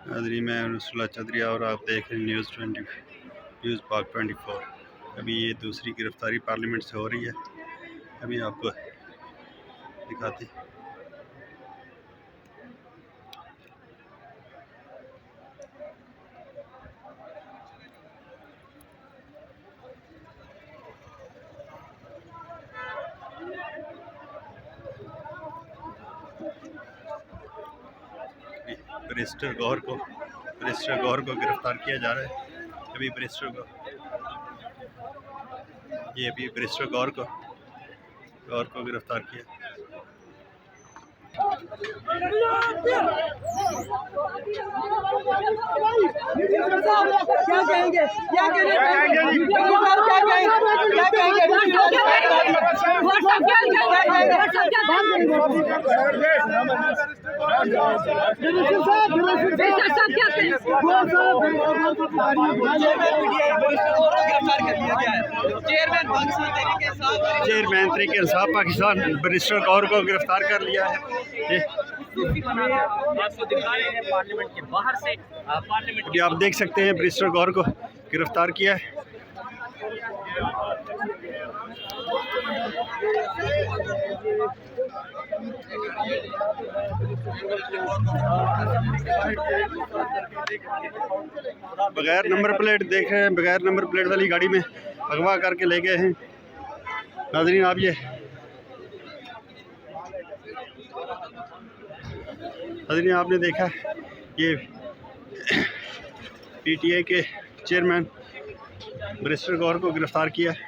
नाज़रीन, मैं रसूलुल्लाह चौधरी और आप देख रहे हैं न्यूज़ पाक 24। अभी ये दूसरी गिरफ्तारी पार्लियामेंट से हो रही है, अभी आपको दिखाते। बैरिस्टर गौहर को गिरफ्तार किया जा रहा है। अभी बैरिस्टर गौहर को गिरफ्तार किया। क्या कहेंगे? चेयरमैन तहरीक इंसाफ पाकिस्तान बैरिस्टर गौहर को गिरफ्तार कर लिया है। आपको दिखा रहे हैं पार्लियामेंट के बाहर से। अभी आप देख सकते हैं बैरिस्टर गौहर को गिरफ्तार किया है। बगैर नंबर प्लेट देख रहे हैं, बगैर नंबर प्लेट वाली गाड़ी में अगवा करके ले गए हैं। नाज़रीन, आप आपने देखा ये पीटीआई के चेयरमैन बैरिस्टर गौहर को गिरफ्तार किया है।